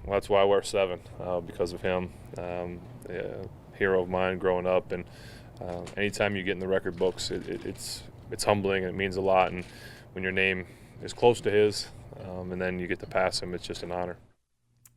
Well, that's why I wear 7, because of him. Hero of mine growing up, and anytime you get in the record books, it's humbling and it means a lot. And when your name is close to his, and then you get to pass him, it's just an honor.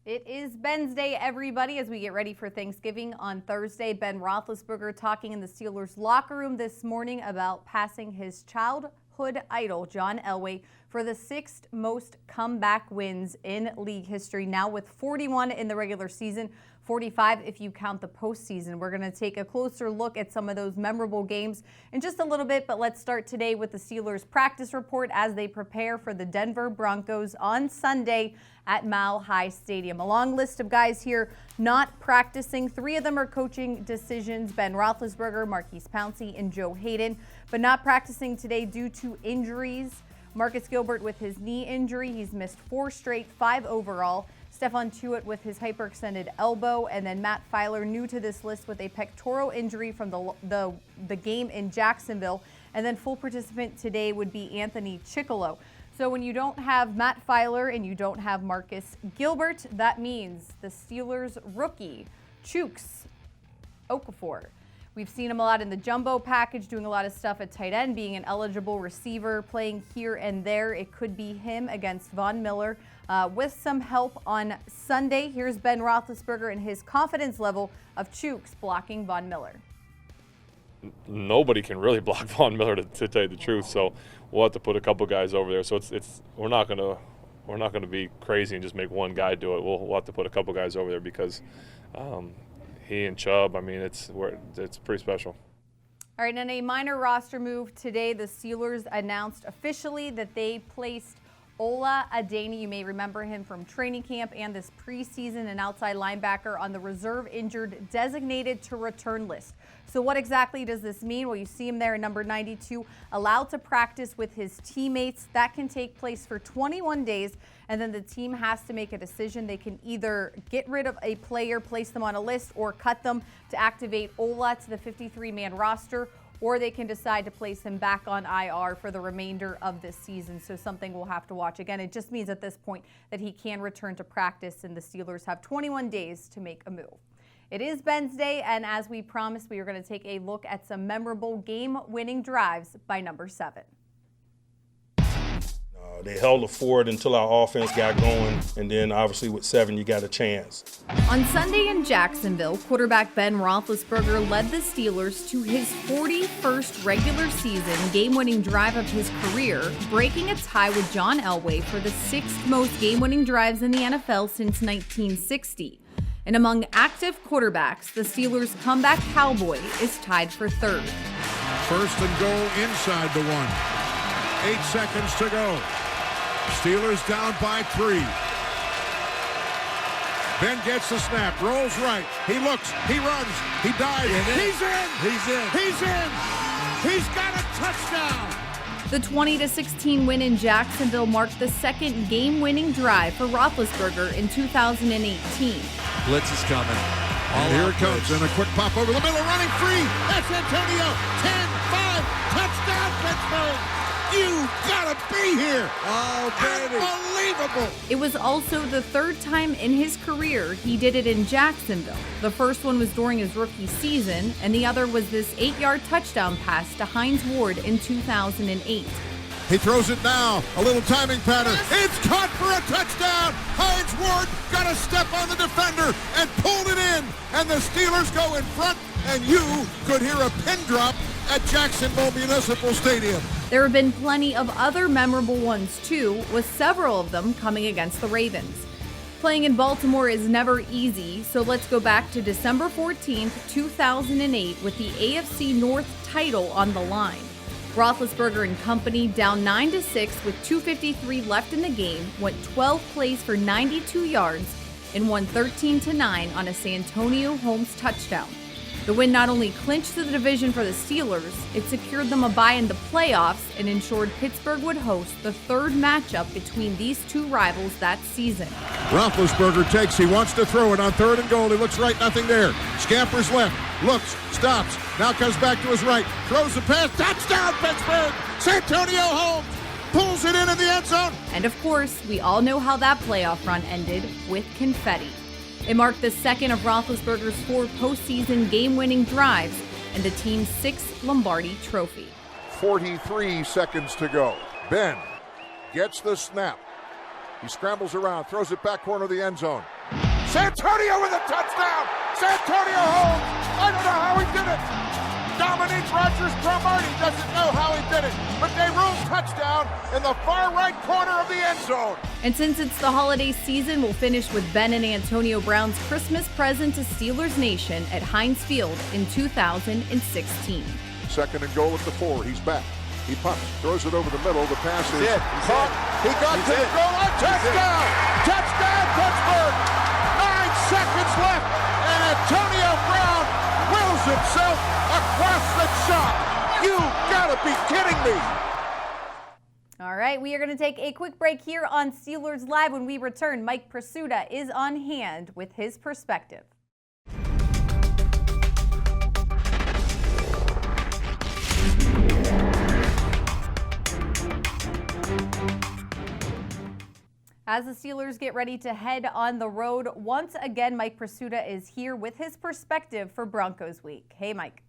It is Ben's Day, everybody, as we get ready for Thanksgiving on Thursday. Ben Roethlisberger talking in the Steelers locker room this morning about passing his childhood idol, John Elway, for the 6th most comeback wins in league history, now with 41 in the regular season, 45 if you count the postseason. We're going to take a closer look at some of those memorable games in just a little bit, but let's start today with the Steelers practice report as they prepare for the Denver Broncos on Sunday at Mile High Stadium. A long list of guys here not practicing. 3 of them are coaching decisions: Ben Roethlisberger, Marquise Pouncey, and Joe Hayden, but not practicing today due to injuries. Marcus Gilbert with his knee injury. He's missed 4 straight, 5 overall. Stephon Tuitt with his hyperextended elbow, and then Matt Filer, new to this list, with a pectoral injury from the game in Jacksonville. And then full participant today would be Anthony Chickillo. So when you don't have Matt Filer and you don't have Marcus Gilbert, that means the Steelers rookie, Chuks Okafor. We've seen him a lot in the jumbo package, doing a lot of stuff at tight end, being an eligible receiver, playing here and there. It could be him against Von Miller with some help on Sunday. Here's Ben Roethlisberger and his confidence level of Chuks blocking Von Miller. Nobody can really block Von Miller, to tell you the truth. So we'll have to put a couple guys over there. So we're not gonna be crazy and just make one guy do it. We'll have to put a couple guys over there because he and Chubb, I mean, it's pretty special. All right, in a minor roster move today, the Steelers announced officially that they placed Ola Adeniyi, you may remember him from training camp and this preseason, an outside linebacker, on the reserve injured designated to return list. So what exactly does this mean? Well, you see him there in number 92, allowed to practice with his teammates. That can take place for 21 days, and then the team has to make a decision. They can either get rid of a player, place them on a list, or cut them to activate Ola to the 53-man roster, or they can decide to place him back on IR for the remainder of this season. So something we'll have to watch. Again, it just means at this point that he can return to practice, and the Steelers have 21 days to make a move. It is Ben's Day, and as we promised, we are going to take a look at some memorable game-winning drives by number 7. They held it forward until our offense got going, and then obviously with 7, you got a chance. On Sunday in Jacksonville, quarterback Ben Roethlisberger led the Steelers to his 41st regular season game-winning drive of his career, breaking a tie with John Elway for the 6th most game-winning drives in the NFL since 1960. And among active quarterbacks, the Steelers' comeback cowboy is tied for 3rd. 1st and goal inside the 1. 8 seconds to go. Steelers down by 3. Ben gets the snap, rolls right. He looks, he runs, he dives. He's in! He's in! He's in! He's got a touchdown! The 20-16 win in Jacksonville marked the 2nd game-winning drive for Roethlisberger in 2018. Blitz is coming. And here it comes, and a quick pop over the middle, running free. That's Antonio. 10-5, touchdown Pittsburgh. You gotta be here. Oh, baby. Unbelievable. It was also the 3rd time in his career he did it in Jacksonville. The first one was during his rookie season, and the other was this 8-yard touchdown pass to Hines Ward in 2008. He throws it now. A little timing pattern. It's caught for a touchdown. Hines Ward got a step on the defender and pulled it in. And the Steelers go in front, and you could hear a pin drop at Jacksonville Municipal Stadium. There have been plenty of other memorable ones too, with several of them coming against the Ravens. Playing in Baltimore is never easy, so let's go back to December 14th, 2008 with the AFC North title on the line. Roethlisberger and company down 9-6 with 2:53 left in the game, went 12 plays for 92 yards and won 13-9 on a Santonio Holmes touchdown. The win not only clinched the division for the Steelers, it secured them a bye in the playoffs and ensured Pittsburgh would host the third matchup between these two rivals that season. Roethlisberger takes, he wants to throw it on 3rd and goal. He looks right, nothing there. Scampers left, looks, stops, now comes back to his right, throws the pass, touchdown Pittsburgh! Santonio Holmes pulls it in the end zone. And of course, we all know how that playoff run ended, with confetti. It marked the second of Roethlisberger's 4 postseason game-winning drives and the team's 6th Lombardi trophy. 43 seconds to go. Ben gets the snap. He scrambles around, throws it back corner of the end zone. Santonio with a touchdown! Santonio Holmes! I don't know how he did it! Dominique Rodgers-Cromartie doesn't know how he did it, but they ruled touchdown in the far right corner of the end zone. And since it's the holiday season, we'll finish with Ben and Antonio Brown's Christmas present to Steelers Nation at Heinz Field in 2016. 2nd and goal at the 4. He's back. He punts, throws it over the middle. The pass is caught. He got to the goal line. Touchdown! Touchdown, Pittsburgh! 9 seconds left, and Antonio Brown wills himself across the chalk. You gotta be kidding me! All right, we are going to take a quick break here on Steelers Live. When we return, Mike Prisuta is on hand with his perspective. As the Steelers get ready to head on the road, once again, Mike Prisuta is here with his perspective for Broncos Week. Hey, Mike.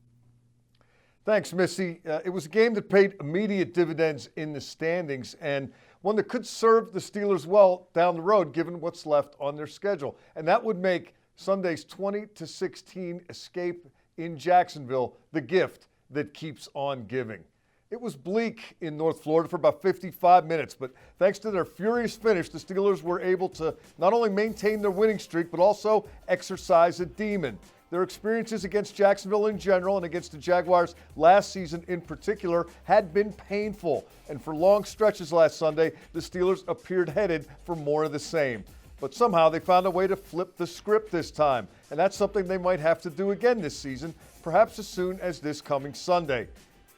Thanks, Missy. It was a game that paid immediate dividends in the standings and one that could serve the Steelers well down the road given what's left on their schedule. And that would make Sunday's 20-16 escape in Jacksonville the gift that keeps on giving. It was bleak in North Florida for about 55 minutes, but thanks to their furious finish, the Steelers were able to not only maintain their winning streak, but also exercise a demon. Their experiences against Jacksonville in general and against the Jaguars last season in particular had been painful. And for long stretches last Sunday, the Steelers appeared headed for more of the same. But somehow they found a way to flip the script this time. And that's something they might have to do again this season, perhaps as soon as this coming Sunday.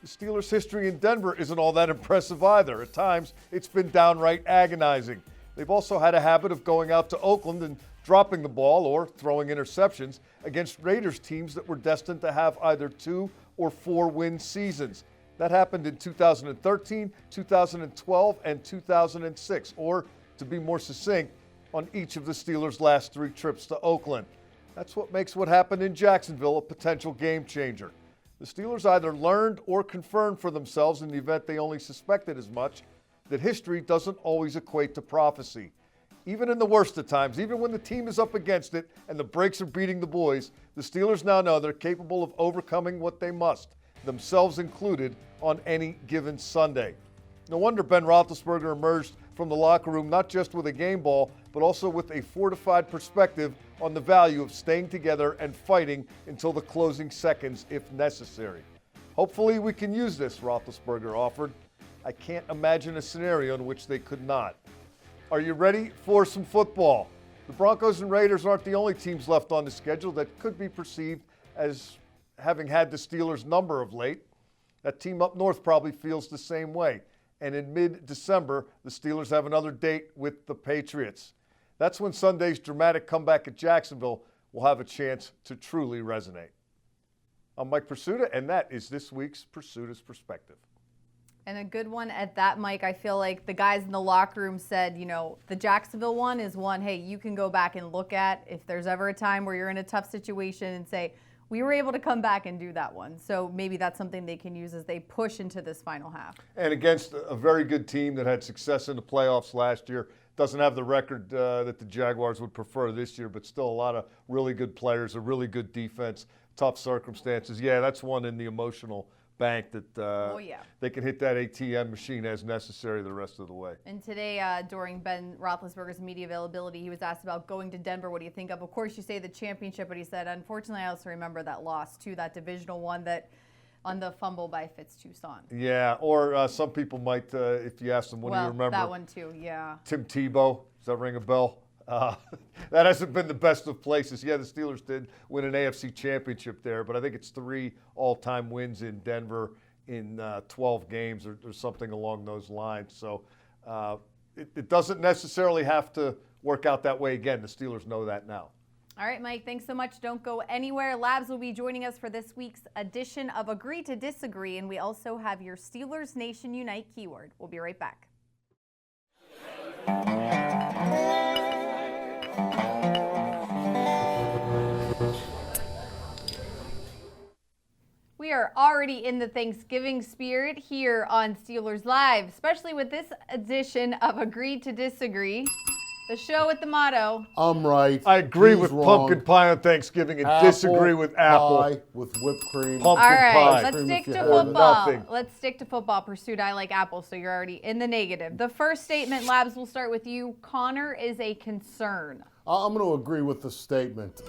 The Steelers' history in Denver isn't all that impressive either. At times, it's been downright agonizing. They've also had a habit of going out to Oakland and dropping the ball or throwing interceptions against Raiders teams that were destined to have either 2 or 4 win seasons. That happened in 2013, 2012, and 2006, or to be more succinct, on each of the Steelers' last 3 trips to Oakland. That's what makes what happened in Jacksonville a potential game changer. The Steelers either learned or confirmed for themselves in the event they only suspected as much that history doesn't always equate to prophecy. Even in the worst of times, even when the team is up against it and the brakes are beating the boys, the Steelers now know they're capable of overcoming what they must, themselves included, on any given Sunday. No wonder Ben Roethlisberger emerged from the locker room not just with a game ball, but also with a fortified perspective on the value of staying together and fighting until the closing seconds if necessary. Hopefully we can use this, Roethlisberger offered. I can't imagine a scenario in which they could not. Are you ready for some football? The Broncos and Raiders aren't the only teams left on the schedule that could be perceived as having had the Steelers' number of late. That team up north probably feels the same way. And in mid-December, the Steelers have another date with the Patriots. That's when Sunday's dramatic comeback at Jacksonville will have a chance to truly resonate. I'm Mike Prisuta, and that is this week's Prisuta's Perspective. And a good one at that, Mike. I feel like the guys in the locker room said, you know, the Jacksonville one is one, hey, you can go back and look at if there's ever a time where you're in a tough situation and say, we were able to come back and do that one. So maybe that's something they can use as they push into this final half. And against a very good team that had success in the playoffs last year, doesn't have the record that the Jaguars would prefer this year, but still a lot of really good players, a really good defense, tough circumstances. Yeah, that's one in the emotional bank that they can hit that ATM machine as necessary the rest of the way. And today, during Ben Roethlisberger's media availability, he was asked about going to Denver. What do you think of? Of course, you say the championship, but he said, unfortunately, I also remember that loss to that divisional one that on the fumble by Fitz-Toussaint. Yeah, or some people might, if you ask them, what do you remember? That one too, yeah. Tim Tebow, does that ring a bell? That hasn't been the best of places. Yeah, the Steelers did win an AFC championship there, but I think it's 3 all-time wins in Denver in 12 games or something along those lines. So it doesn't necessarily have to work out that way again. The Steelers know that now. All right, Mike, thanks so much. Don't go anywhere. Labs will be joining us for this week's edition of Agree to Disagree, and we also have your Steelers Nation Unite keyword. We'll be right back. We are already in the Thanksgiving spirit here on Steelers Live, especially with this edition of Agree to Disagree. The show with the motto. I'm right. I agree He's with wrong. pumpkin pie on Thanksgiving and disagree with apple pie with whipped cream. Pumpkin All right, pie. let's Cream stick if you to have football. nothing. Let's stick to football. Pursuit, I like apple, so you're already in the negative. The first statement, Labs, we'll start with you. Connor is a concern. I'm going to agree with the statement.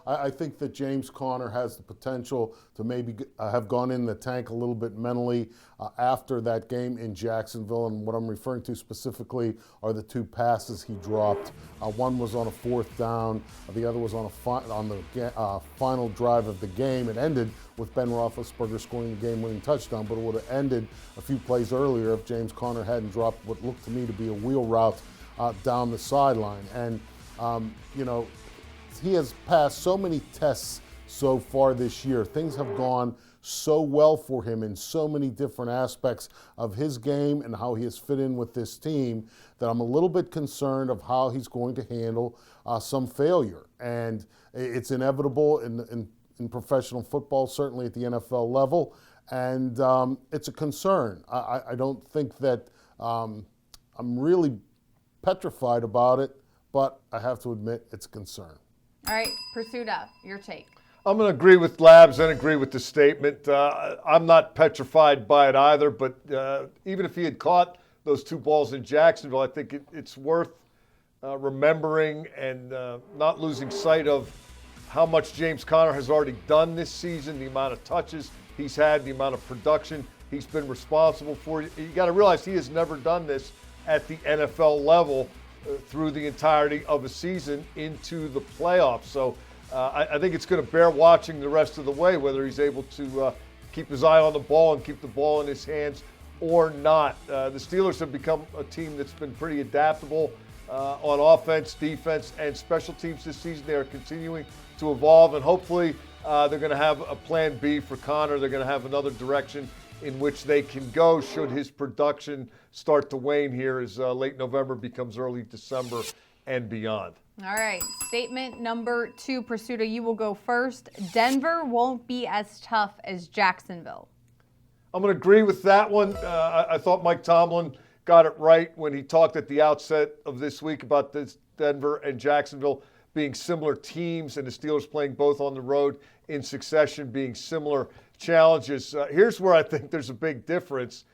I think that James Conner has the potential to maybe have gone in the tank a little bit mentally after that game in Jacksonville. And what I'm referring to specifically are the 2 passes he dropped. One was on a 4th down. The other was on the final drive of the game. It ended with Ben Roethlisberger scoring the game-winning touchdown, but it would have ended a few plays earlier if James Conner hadn't dropped what looked to me to be a wheel route down the sideline. And he has passed so many tests so far this year. Things have gone so well for him in so many different aspects of his game and how he has fit in with this team that I'm a little bit concerned of how he's going to handle some failure. And it's inevitable in professional football, certainly at the NFL level. And it's a concern. I don't think that I'm really petrified about it, but I have to admit it's a concern. All right, Prisuta, your take. I'm going to agree with Labs and agree with the statement. I'm not petrified by it either, but even if he had caught those 2 balls in Jacksonville, I think it's worth remembering and not losing sight of how much James Conner has already done this season, the amount of touches he's had, the amount of production he's been responsible for. You got to realize he has never done this at the NFL level through the entirety of a season into the playoffs. So I think it's going to bear watching the rest of the way, whether he's able to keep his eye on the ball and keep the ball in his hands or not. The Steelers have become a team that's been pretty adaptable on offense, defense, and special teams this season. They are continuing to evolve, and hopefully they're going to have a plan B for Connor. They're going to have another direction in which they can go should his production start to wane here as late November becomes early December and beyond. All right, statement number 2, Prisuta, you will go first. Denver won't be as tough as Jacksonville. I'm going to agree with that one. I thought Mike Tomlin got it right when he talked at the outset of this week about this Denver and Jacksonville being similar teams and the Steelers playing both on the road in succession, being similar challenges. Here's where I think there's a big difference.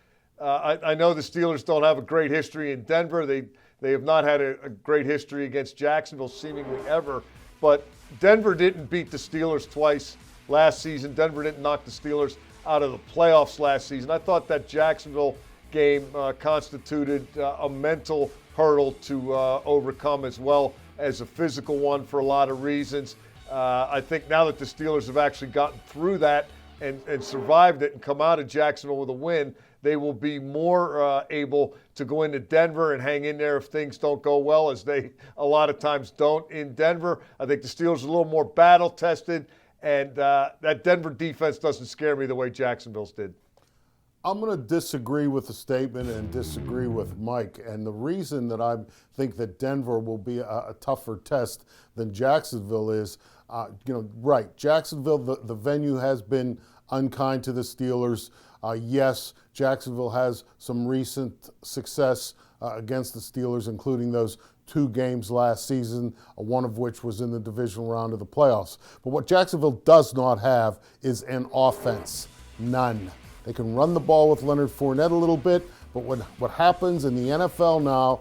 I know the Steelers don't have a great history in Denver. They have not had a great history against Jacksonville seemingly ever. But Denver didn't beat the Steelers twice last season. Denver didn't knock the Steelers out of the playoffs last season. I thought that Jacksonville game constituted a mental hurdle to overcome as well as a physical one for a lot of reasons. I think now that the Steelers have actually gotten through that and survived it and come out of Jacksonville with a win, they will be more able to go into Denver and hang in there if things don't go well, as they a lot of times don't in Denver. I think the Steelers are a little more battle-tested, and that Denver defense doesn't scare me the way Jacksonville's did. I'm going to disagree with the statement and disagree with Mike. And the reason that I think that Denver will be a tougher test than Jacksonville is, right, Jacksonville, the venue has been unkind to the Steelers. Yes, Jacksonville has some recent success against the Steelers, including those 2 games last season, one of which was in the divisional round of the playoffs. But what Jacksonville does not have is an offense. None. They can run the ball with Leonard Fournette a little bit, but what happens in the NFL now,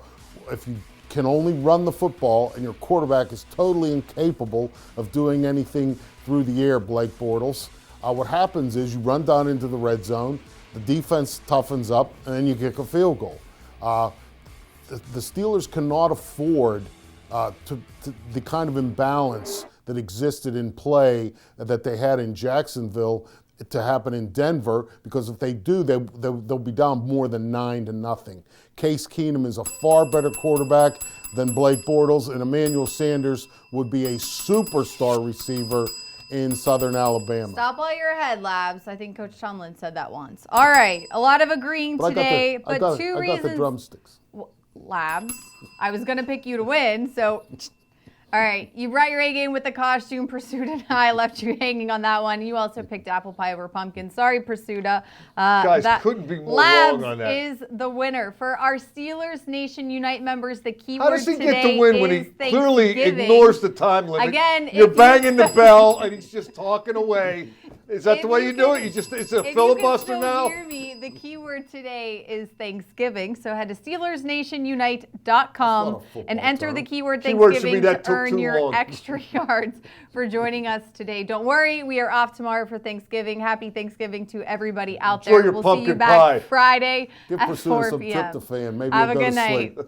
if you can only run the football and your quarterback is totally incapable of doing anything through the air, Blake Bortles, what happens is you run down into the red zone, the defense toughens up, and then you kick a field goal. The Steelers cannot afford to the kind of imbalance that existed in play that they had in Jacksonville to happen in Denver, because if they do, they'll be down more than 9-0. Case Keenum is a far better quarterback than Blake Bortles, and Emmanuel Sanders would be a superstar receiver in Southern Alabama. Stop while you're ahead, Labs. I think Coach Tomlin said that once. All right, a lot of agreeing today, but two reasons. I got the drumsticks. Labs, I was going to pick you to win, so... All right, you brought your A game with the costume. Prisuta and I left you hanging on that one. You also picked apple pie over pumpkin. Sorry, Prisuta. Guys, couldn't be more Labs wrong on that. is the winner. For our Steelers Nation Unite members, the keyword How does he today get to win when he is clearly Thanksgiving. ignores the time limit? Again, you're if banging the bell and he's just talking away. Is that the way you do it? It's a filibuster if you can now? still hear me, the keyword today is Thanksgiving. So head to SteelersNationUnite.com and enter the keyword Thanksgiving to earn your extra yards for joining us today. Don't worry, we are off tomorrow for Thanksgiving. Happy Thanksgiving to everybody out Enjoy there. your We'll pumpkin see you back pie. Friday Give at Prisuta 4 some p.m. tryptophan. Maybe Have a he'll go good to night. sleep.